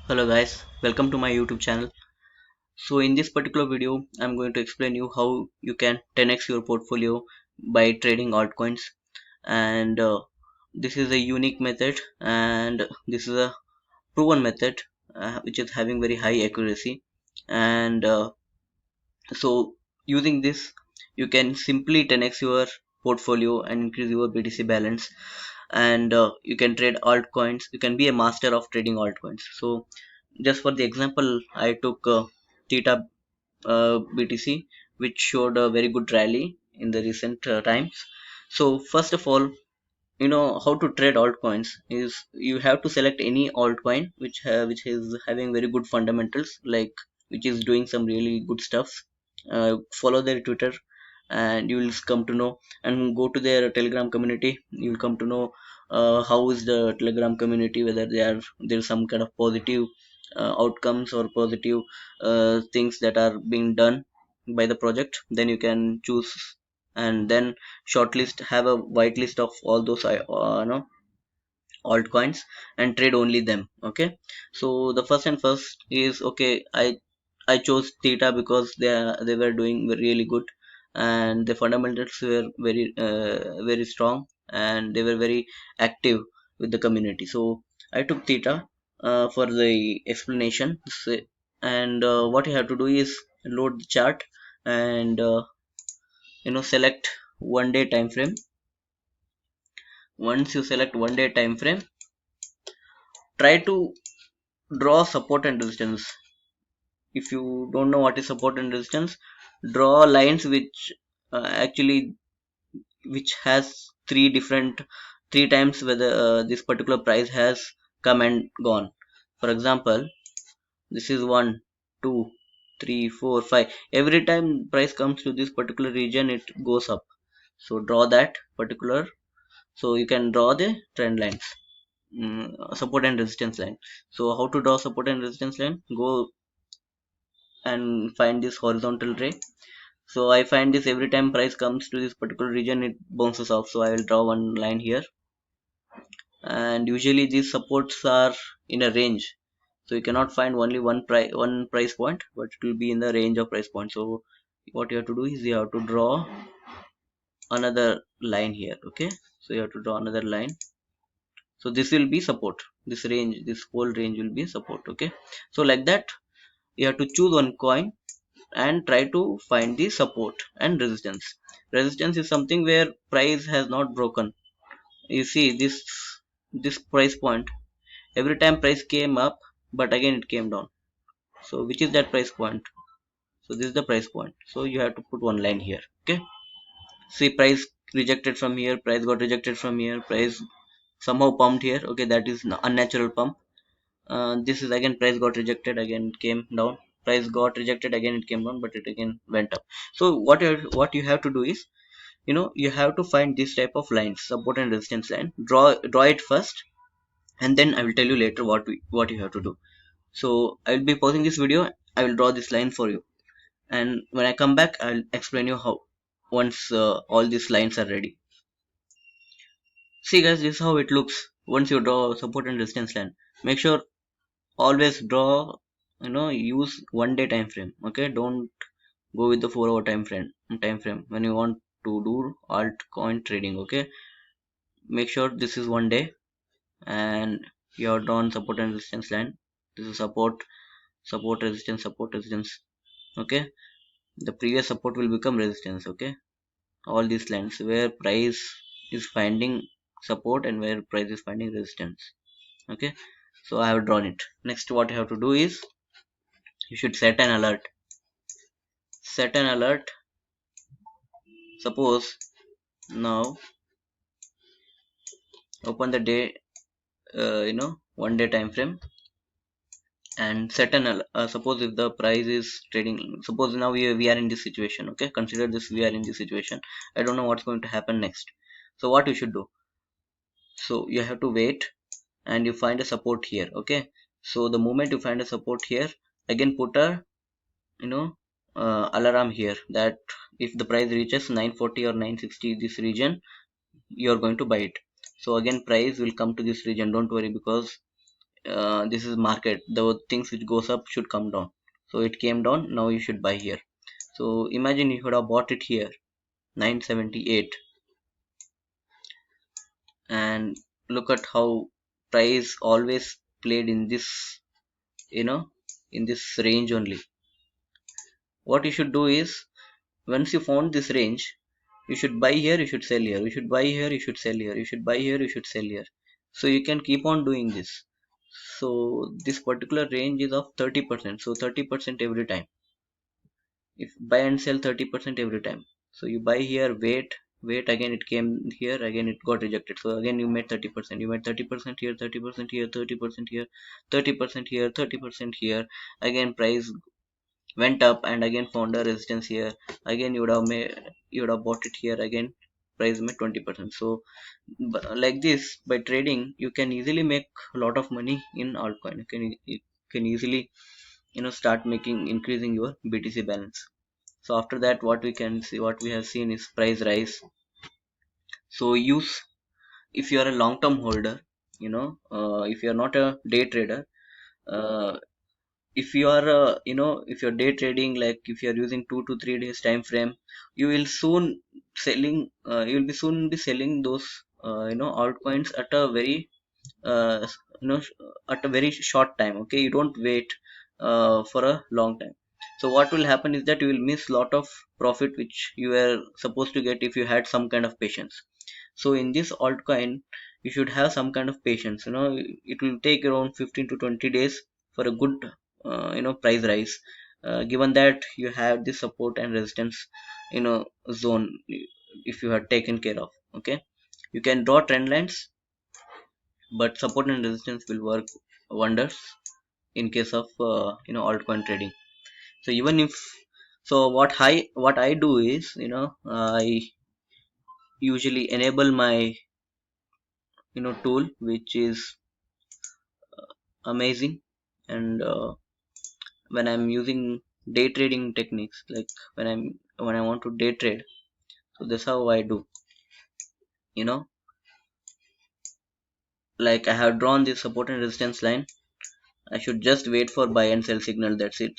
Hello guys, welcome to my YouTube channel. So in this particular video, I'm going to explain you how you can 10x your portfolio by trading altcoins. And this is a unique method, and this is a proven method, which is having very high accuracy. And so using this, you can simply 10x your portfolio and increase your BTC balance. And you can trade altcoins. You can be a master of trading altcoins. So just for the example, I took theta BTC, which showed a very good rally in the recent times. So first of all, how to trade altcoins is you have to select any altcoin which is having very good fundamentals, like which is doing some really good stuff. Follow their Twitter, and you will come to know, and go to their Telegram community. You will come to know how is the Telegram community, whether there's some kind of positive outcomes or positive things that are being done by the project. Then you can choose, and then shortlist, have a whitelist of all those altcoins, and trade only them. Okay, so the first is, okay, I chose theta because they were doing really good, and the fundamentals were very strong, and they were very active with the community. So I took theta for the explanation. And what you have to do is load the chart, and select 1 day time frame. Once you select 1 day time frame, try to draw support and resistance. If you don't know what is support and resistance, draw lines actually which has three times whether this particular price has come and gone. For example, this is 1 2 3 4 5. Every time price comes to this particular region, it goes up. So draw that particular, so you can draw the trend lines, support and resistance line. So how to draw support and resistance line? Go and find this horizontal ray. So I find this every time price comes to this particular region, it bounces off. So I will draw one line here, and usually these supports are in a range. So you cannot find only one price point, but it will be in the range of price point. So what you have to do is you have to draw another line here. Okay, so you have to draw another line. So this will be support. This whole range will be support. Okay, so like that, you have to choose one coin and try to find the support and resistance. Resistance is something where price has not broken. You see this price point, every time price came up, but again it came down. So which is that price point? So this is the price point. So you have to put one line here. Okay, see, price rejected from here, price got rejected from here, price somehow pumped here. Okay, that is unnatural pump. This is again, price got rejected, again it came down. Price got rejected, again it came down, but it again went up. So what you have to do is, you have to find this type of lines, support and resistance line. Draw it first, and then I will tell you later what you have to do. So I will be pausing this video. I will draw this line for you, and when I come back, I'll explain you how, once all these lines are ready. See guys, this is how it looks once you draw support and resistance line. Make sure always draw, use 1 day time frame. Okay, don't go with the 4 hour time frame when you want to do altcoin trading. Okay, make sure this is 1 day, and you have drawn support and resistance line. This is support resistance, support resistance. Okay, the previous support will become resistance. Okay, all these lines where price is finding support and where price is finding resistance. Okay, so I have drawn it. Next, what you have to do is, you should set an alert. Suppose now, open the day, 1 day time frame, and suppose if the price is trading, suppose now we are in this situation. Okay, consider this, we are in this situation. I don't know what's going to happen next. So what you should do, so you have to wait, and you find a support here. Okay, so the moment you find a support here, again put a, you know alarm here, that if the price reaches 940 or 960, this region, you are going to buy it. So again price will come to this region, don't worry, because this is market, the things which goes up should come down. So it came down, now you should buy here. So imagine you could have bought it here 978, and look at how price always played in this, you know, in this range only. What you should do is, once you found this range, you should buy here, you should sell here, you should buy here, you should sell here, you should buy here, you should sell here. So you can keep on doing this. So this particular range is of 30%, so 30% every time. If buy and sell 30% every time, so you buy here, wait, again it came here, again it got rejected, so again you made 30%, you made 30% here, 30% here, 30% here, 30% here, 30% here. Again price went up and again found a resistance here, again you would have bought it here, again price made 20%. So like this, by trading you can easily make a lot of money in altcoin. You can easily, start making, increasing your BTC balance. So after that, what we can see, what we have seen is price rise. So use, if you are a long term holder, if you are not a day trader, uh, if you are if you're day trading, like if you are using 2 to 3 days time frame, you will soon you will be soon be selling those altcoins at a very uh, you know at a very short time. Okay, you don't wait for a long time. So what will happen is that you will miss lot of profit which you were supposed to get if you had some kind of patience. So in this altcoin, you should have some kind of patience. It will take around 15 to 20 days for a good price rise, given that you have the support and resistance zone, if you have taken care of. Okay, you can draw trend lines, but support and resistance will work wonders in case of altcoin trading. So even if, so what I do is, I usually enable my tool which is amazing. And when I'm using day trading techniques, like when I want to day trade, so that's how I do. you know like I have drawn this support and resistance line, I should just wait for buy and sell signal, that's it.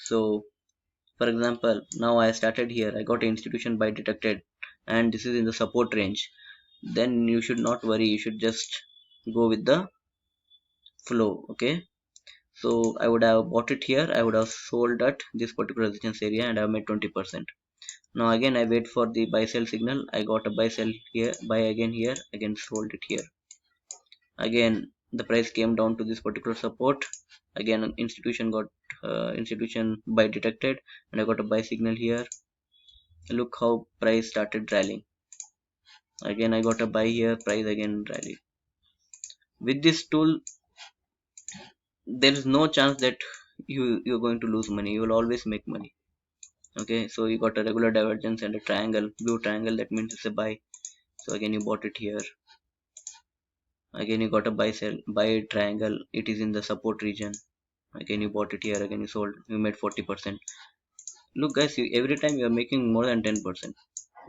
So for example, now I started here, I got institution buy detected, and this is in the support range. Then you should not worry, you should just go with the flow. Okay, so I would have bought it here, I would have sold at this particular resistance area, and I have made 20%. Now again I wait for the buy sell signal, I got a buy sell here, buy again here, again sold it here. Again the price came down to this particular support, again an institution buy detected, and I got a buy signal here. Look how price started rallying, again I got a buy here, price again rally. With this tool, there is no chance that you're going to lose money, you will always make money. Okay, so you got a regular divergence and a triangle, blue triangle, that means it's a buy. So again you bought it here, again you got a buy sell, buy triangle, it is in the support region, again you bought it here, again you sold, you made 40%. Look guys, every time you are making more than 10%.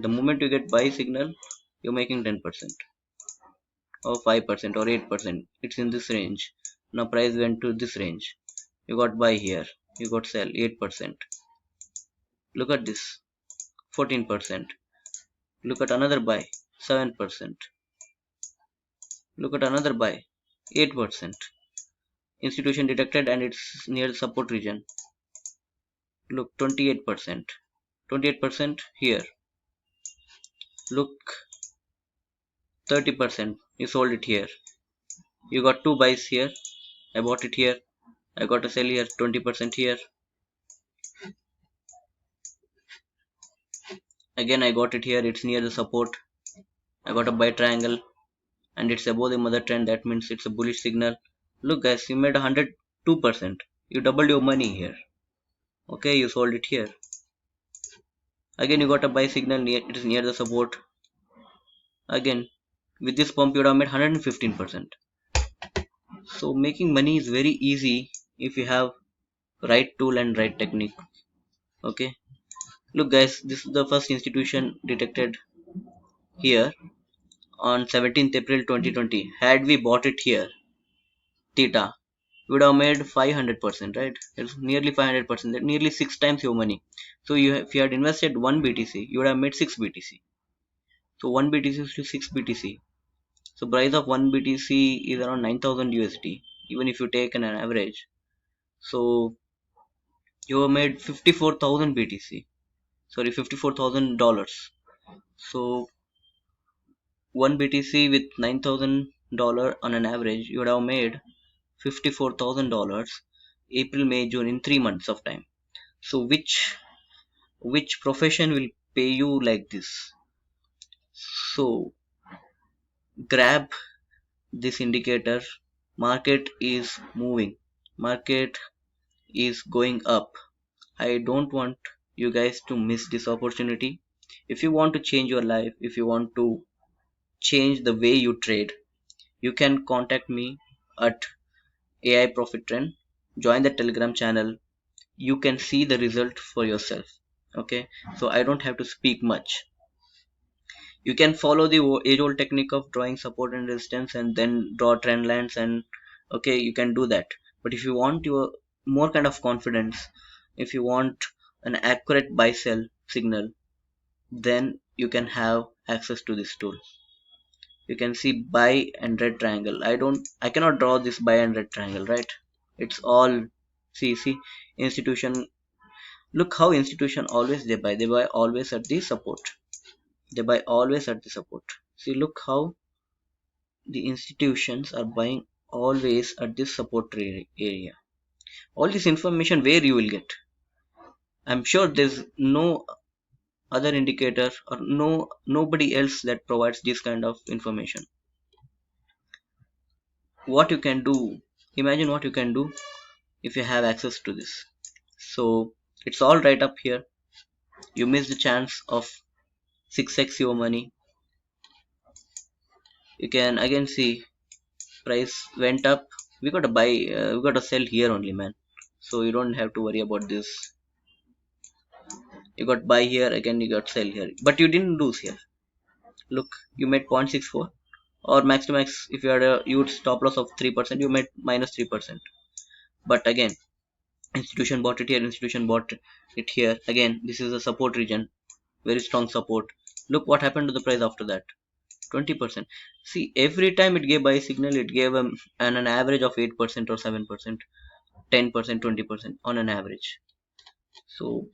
The moment you get buy signal, you're making 10% or 5% or 8%, it's in this range. Now price went to this range, you got buy here, you got sell 8%. Look at this, 14%. Look at another buy, 7%. Look at another buy, 8%. Institution detected and it's near the support region. Look, 28%. 28% here. Look, 30%. You sold it here. You got two buys here. I bought it here. I got a sell here, 20% here. Again, I got it here. It's near the support. I got a buy triangle and it's above the mother trend. That means it's a bullish signal. Look, guys, you made 102%. You doubled your money here. Okay, you sold it here. Again, you got a buy signal near, it is near the support. Again, with this pump, you would have made 115%. So making money is very easy if you have right tool and right technique. Okay, look guys, this is the first institution detected here on 17th April 2020. Had we bought it here, theta, you would have made 500%, right? It's nearly 500%, nearly 6 times your money. So if you had invested 1 BTC, you would have made 6 BTC. So 1 BTC is to 6 BTC. So price of 1 BTC is around 9,000 USD. Even if you take an average, so you have made 54,000 BTC. Sorry, $54,000. So 1 BTC with $9,000 on an average, you would have made $54,000 April, May, June, in 3 months of time. So which profession will pay you like this? So grab this indicator. Market is moving. Market is going up. I don't want you guys to miss this opportunity. If you want to change your life, if you want to change the way you trade, you can contact me at AI Profit Trend. Join the Telegram channel. You can see the result for yourself. Okay, so I don't have to speak much. You can follow the age old technique of drawing support and resistance and then draw trend lines, and okay, you can do that. But if you want your more kind of confidence, if you want an accurate buy sell signal, then you can have access to this tool. You can see buy and red triangle. I cannot draw this buy and red triangle, right? It's all, see institution. Look how institution always they buy always at the support. They buy always at the support. See, look how the institutions are buying always at this support area. All this information where you will get? I'm sure there's no other indicator or nobody else that provides this kind of information. What you can do, imagine what you can do if you have access to this. So it's all right up here. You miss the chance of 6x your money. You can again see price went up. We got to buy, we got to sell here only, man. So you don't have to worry about this. You got buy here, again you got sell here, but you didn't lose here. Look, you made 0.64, or max to max. If you had a huge stop loss of 3%, you made minus 3%. But again, institution bought it here, institution bought it here. Again, this is a support region, very strong support. Look what happened to the price after that, 20%. See, every time it gave buy signal, it gave an average of 8% or 7%, 10%, 20% on an average. So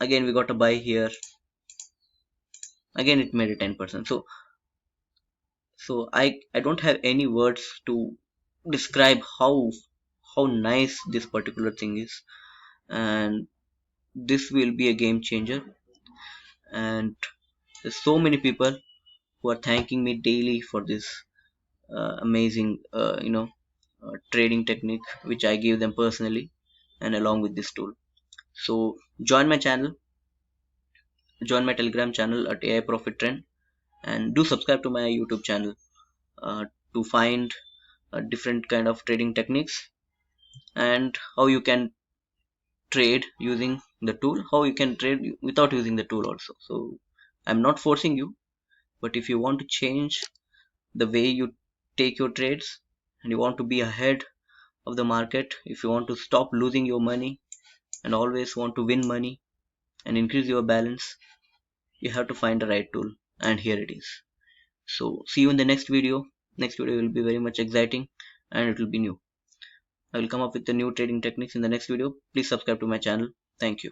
again we got a buy here, again it made a 10%. So I don't have any words to describe how nice this particular thing is, and this will be a game changer. And there's so many people who are thanking me daily for this amazing trading technique which I give them personally and along with this tool. So join my channel, join my Telegram channel at AI Profit Trend, and do subscribe to my YouTube channel to find different kind of trading techniques and how you can trade using the tool, how you can trade without using the tool also. So I'm not forcing you, but if you want to change the way you take your trades and you want to be ahead of the market, if you want to stop losing your money and always want to win money and increase your balance, you have to find the right tool, and here it is. So see you in the next video. Next video will be very much exciting and it will be new. I will come up with the new trading techniques in the next video. Please subscribe to my channel. Thank you.